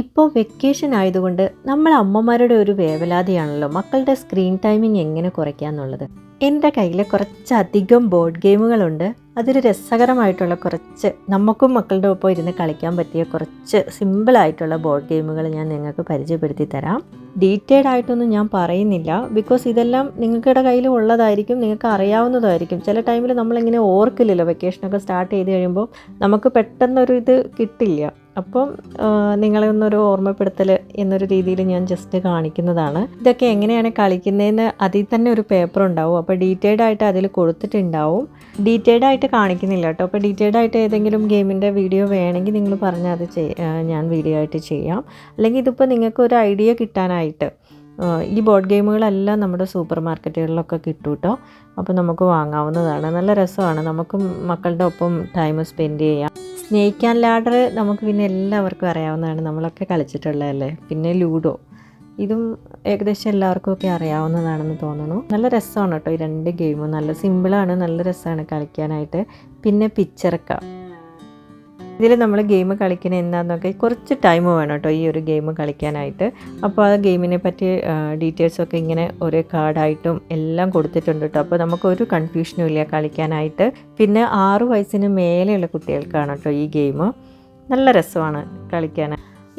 ഇപ്പോൾ വെക്കേഷൻ ആയതുകൊണ്ട് നമ്മൾ അമ്മമാരുടെ ഒരു വേവലാതിയാണല്ലോ മക്കളുടെ സ്ക്രീൻ ടൈമിംഗ് എങ്ങനെ കുറയ്ക്കാന്നുള്ളത്. എൻ്റെ കയ്യിൽ കുറച്ചധികം ബോർഡ് ഗെയിമുകളുണ്ട്. അതൊരു രസകരമായിട്ടുള്ള കുറച്ച് നമുക്കും മക്കളുടെ ഒപ്പം ഇരുന്ന് കളിക്കാൻ പറ്റിയ കുറച്ച് സിമ്പിളായിട്ടുള്ള ബോർഡ് ഗെയിമുകൾ ഞാൻ നിങ്ങൾക്ക് പരിചയപ്പെടുത്തി തരാം. ഡീറ്റെയിൽഡ് ആയിട്ടൊന്നും ഞാൻ പറയുന്നില്ല, ബിക്കോസ് ഇതെല്ലാം നിങ്ങളുടെ കയ്യിൽ ഉള്ളതായിരിക്കും, നിങ്ങൾക്ക് അറിയാവുന്നതായിരിക്കും. ചില ടൈമിൽ നമ്മളിങ്ങനെ ഓർക്കില്ലല്ലോ, വെക്കേഷനൊക്കെ സ്റ്റാർട്ട് ചെയ്ത് കഴിയുമ്പോൾ നമുക്ക് പെട്ടെന്നൊരു ഇത് കിട്ടില്ല. അപ്പം നിങ്ങളെ ഒന്നൊരു ഓർമ്മപ്പെടുത്തൽ എന്നൊരു രീതിയിൽ ഞാൻ ജസ്റ്റ് കാണിക്കുന്നതാണ്. ഇതൊക്കെ എങ്ങനെയാണ് കളിക്കുന്നതെന്ന് അതിൽ തന്നെ ഒരു പേപ്പർ ഉണ്ടാവും, അപ്പോൾ ഡീറ്റെയിൽഡ് ആയിട്ട് അതിൽ കൊടുത്തിട്ടുണ്ടാവും. ഡീറ്റെയിൽഡ് ആയിട്ട് കാണിക്കുന്നില്ല കേട്ടോ. അപ്പോൾ ഡീറ്റെയിൽഡ് ആയിട്ട് ഏതെങ്കിലും ഗെയിമിൻ്റെ വീഡിയോ വേണമെങ്കിൽ നിങ്ങൾ പറഞ്ഞാൽ അത് ഞാൻ വീഡിയോ ആയിട്ട് ചെയ്യാം. അല്ലെങ്കിൽ ഇതിപ്പോൾ നിങ്ങൾക്ക് ഒരു ഐഡിയ കിട്ടാനായിട്ട് ഈ ബോർഡ് ഗെയിമുകളെല്ലാം നമ്മുടെ സൂപ്പർ മാർക്കറ്റുകളിലൊക്കെ കിട്ടും കേട്ടോ. അപ്പോൾ നമുക്ക് വാങ്ങാവുന്നതാണ്. നല്ല രസമാണ്, നമുക്കും മക്കളുടെ ഒപ്പം ടൈം സ്പെൻഡ് ചെയ്യാം. സ്നേക്ക് ആൻഡ് ലാഡർ നമുക്ക് പിന്നെ എല്ലാവർക്കും അറിയാവുന്നതാണ്, നമ്മളൊക്കെ കളിച്ചിട്ടുള്ളതല്ലേ. പിന്നെ ലൂഡോ, ഇതും ഏകദേശം എല്ലാവർക്കും ഒക്കെ അറിയാവുന്നതാണെന്ന് തോന്നുന്നു. നല്ല രസമാണ് കേട്ടോ ഈ രണ്ട് ഗെയിമും. നല്ല സിമ്പിളാണ്, നല്ല രസമാണ് കളിക്കാനായിട്ട്. പിന്നെ പിക്ചർക്ക, ഇതിൽ നമ്മൾ ഗെയിം കളിക്കുന്നത് എന്താണെന്നൊക്കെ കുറച്ച് ടൈം വേണം കേട്ടോ ഈ ഒരു ഗെയിം കളിക്കാനായിട്ട്. അപ്പോൾ ആ ഗെയിമിനെ പറ്റി ഡീറ്റെയിൽസൊക്കെ ഇങ്ങനെ ഓരോ കാർഡായിട്ടും എല്ലാം കൊടുത്തിട്ടുണ്ട് കേട്ടോ. അപ്പോൾ നമുക്കൊരു കൺഫ്യൂഷനും ഇല്ല കളിക്കാനായിട്ട്. പിന്നെ 6 വയസ്സിന് മേലെയുള്ള കുട്ടികൾക്കാണ് കേട്ടോ ഈ ഗെയിം. നല്ല രസമാണ് കളിക്കാൻ.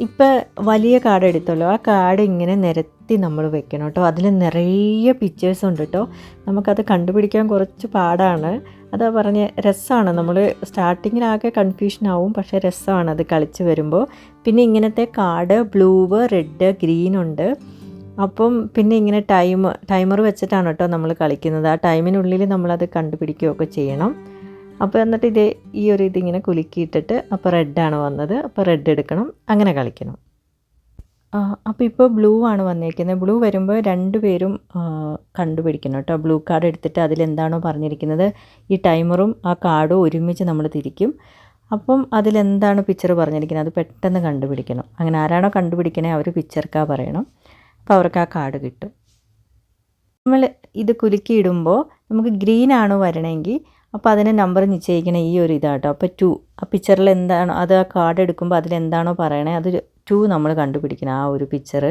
ഇപ്പോൾ വലിയ കാർഡ് എടുത്തല്ലോ, ആ കാർഡ് ഇങ്ങനെ നിരത്തി നമ്മൾ വെക്കണം കേട്ടോ. അതിൽ നിറയെ പിക്ചേഴ്സ് ഉണ്ട് കേട്ടോ. നമുക്കത് കണ്ടുപിടിക്കാൻ കുറച്ച് പാടാണ്. അതാ പറഞ്ഞ രസമാണ്. നമ്മൾ സ്റ്റാർട്ടിങ്ങിലാകെ കൺഫ്യൂഷനാവും, പക്ഷേ രസമാണ് അത് കളിച്ച് വരുമ്പോൾ. പിന്നെ ഇങ്ങനത്തെ കാർഡ് ബ്ലൂവ്, റെഡ്, ഗ്രീൻ ഉണ്ട്. അപ്പം പിന്നെ ഇങ്ങനെ ടൈമർ വെച്ചിട്ടാണ് കേട്ടോ നമ്മൾ കളിക്കുന്നത്. ആ ടൈമിനുള്ളിൽ നമ്മളത് കണ്ടുപിടിക്കുകയൊക്കെ ചെയ്യണം. അപ്പോൾ എന്നിട്ട് ഈ ഒരു ഇതിങ്ങനെ കുലുക്കിയിട്ടിട്ട് അപ്പോൾ റെഡാണ് വന്നത്, അപ്പോൾ റെഡ് എടുക്കണം, അങ്ങനെ കളിക്കണം. അപ്പോൾ ഇപ്പോൾ ബ്ലൂ ആണ് വന്നിരിക്കുന്നത്. ബ്ലൂ വരുമ്പോൾ 2 പേരും കണ്ടുപിടിക്കണം കേട്ടോ. ബ്ലൂ കാർഡ് എടുത്തിട്ട് അതിലെന്താണോ പറഞ്ഞിരിക്കുന്നത് ഈ ടൈമറും ആ കാർഡും ഒരുമിച്ച് നമ്മൾ തിരിക്കും. അപ്പം അതിലെന്താണ് പിക്ചർ പറഞ്ഞിരിക്കുന്നത് അത് പെട്ടെന്ന് കണ്ടുപിടിക്കണം. അങ്ങനെ ആരാണോ കണ്ടുപിടിക്കണേ അവർ പിക്ചർക്കാ പറയണം. അപ്പോൾ അവർക്ക് ആ കാർഡ് കിട്ടും. നമ്മൾ ഇത് കുലുക്കിയിടുമ്പോൾ നമുക്ക് ഗ്രീൻ ആണോ വരണമെങ്കിൽ അപ്പോൾ അതിന് നമ്പർ നിശ്ചയിക്കണം ഈ ഒരു ഇതാട്ടോ. അപ്പോൾ 2, ആ പിക്ചറിൽ എന്താണോ അത് ആ കാർഡ് എടുക്കുമ്പോൾ അതിലെന്താണോ പറയണേ അത് 2 നമ്മൾ കണ്ടുപിടിക്കണം ആ ഒരു പിക്ചർ.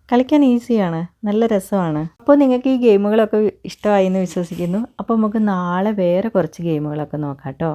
കളിക്കാൻ ഈസിയാണ്, നല്ല രസമാണ്. അപ്പോൾ നിങ്ങൾക്ക് ഈ ഗെയിമുകളൊക്കെ ഇഷ്ടമായി എന്ന് വിശ്വസിക്കുന്നു. അപ്പോൾ നമുക്ക് നാളെ വേറെ കുറച്ച് ഗെയിമുകളൊക്കെ നോക്കാം കേട്ടോ.